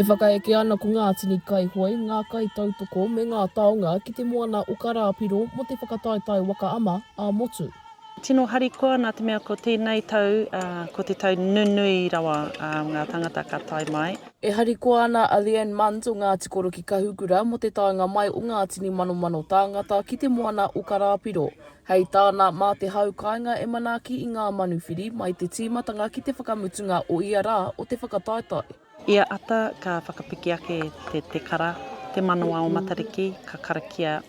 E whakaeke ana ko ngā tini kaihoi, ngā kai tautoko me ngā taonga ki te moana o Karaapiro mo te whakataetai Waka Ama a motu. Tino harikoa nā te mea ko tēnei tau, ko te tau nunui rawa ngā tangata ka tai mai. E harikoa ana a Leanne Munns o ngā tikoro ki Kahukura mo te taonga mai o ngā tini mano tāngata ki te moana o Karaapiro. Hei tāna mā te haukainga e manaaki i ngā manuwhiri mai te tīmatanga ki te whakamutunga o ia rā o te whakataetai. Ia ata ka whakapiki ake te kara, te manawa o matariki, ka karakia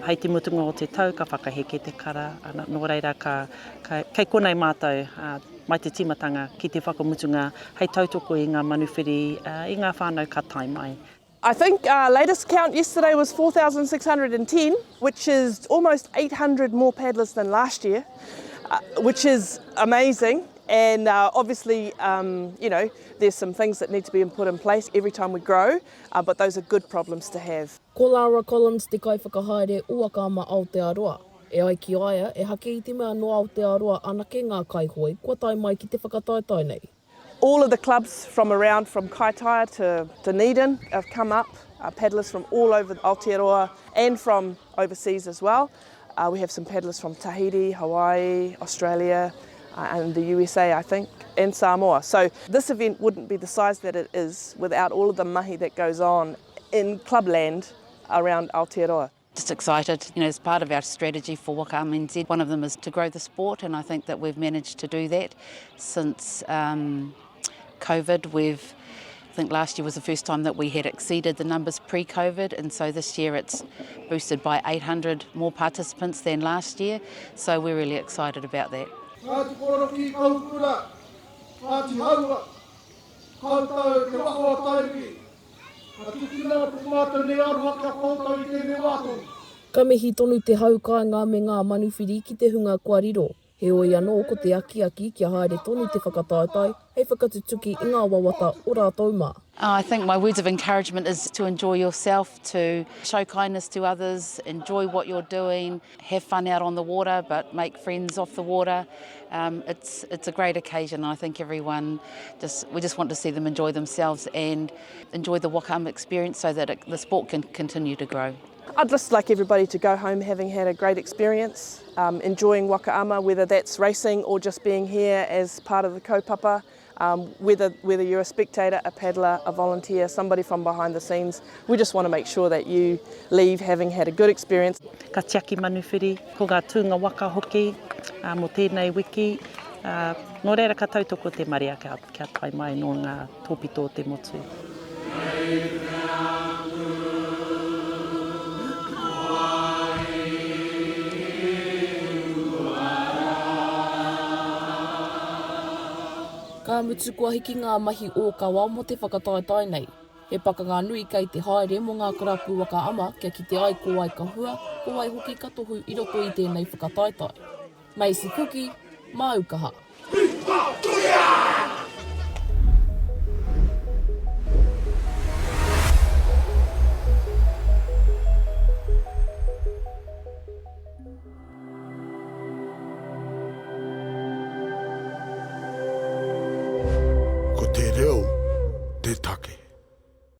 hei te mutunga o te tau, ka whakaheke te kara. Nō reira, kei konei mātou mai te tīmatanga ki te whakamutunga hei tautoko i ngā manuwhiri, i ngā whānau ka tai mai. I think our latest count yesterday was 4,610, which is almost 800 more paddlers than last year, which is amazing. And obviously, you know, there's some things that need to be put in place every time we grow, but those are good problems to have. Ko Lara Collins te kaiwhakahaere o Waka Ama Aotearoa. E ai ki aia, e hake i te mea no Aotearoa anake ngā kaihoi, kua tai mai ki te whakataetai nei. All of the clubs from around, from Kaitaia to Dunedin, have come up, paddlers from all over Aotearoa and from overseas as well. We have some paddlers from Tahiti, Hawaii, Australia, and the USA, I think, and Samoa. So this event wouldn't be the size that it is without all of the mahi that goes on in clubland around Aotearoa. Just excited, you know, as part of our strategy for Waka Ama NZ, one of them is to grow the sport, and I think that we've managed to do that since COVID. I think last year was the first time that we had exceeded the numbers pre-COVID, and so this year it's boosted by 800 more participants than last year, so we're really excited about that. Ka mihi tonu te haukainga me ngā manuwhiri ki te hunga Kōrero. He oi anō ko te aki kia haere tonu te whakataetai, hei whakatutuki i ngā wawata o rātou mā. I think my words of encouragement is to enjoy yourself, to show kindness to others, enjoy what you're doing, have fun out on the water, but make friends off the water. It's a great occasion, and I think everyone we just want to see them enjoy themselves and enjoy the Waka Ama experience so that the sport can continue to grow. I'd just like everybody to go home having had a great experience, enjoying Waka Ama, whether that's racing or just being here as part of the kaupapa, whether you're a spectator, a paddler, a volunteer, somebody from behind the scenes. We just want to make sure that you leave having had a good experience. Ka tiaki manuwhiri, ko ngā tūnga waka hoki, mo tēnei wiki, nō reira ka tautoko te maria kia tai mai no ngā tōpito te motu. Ka mutu kua hiki ngā mahi o kawa mo te whakataetai nei. He pakanga nui kei te haere mo ngā karapu Waka Ama kia ki te ai ko ai ka hua, ko ai hoki katohu i roto i tēnei whakataetai. Macie Kuki, Aukaha.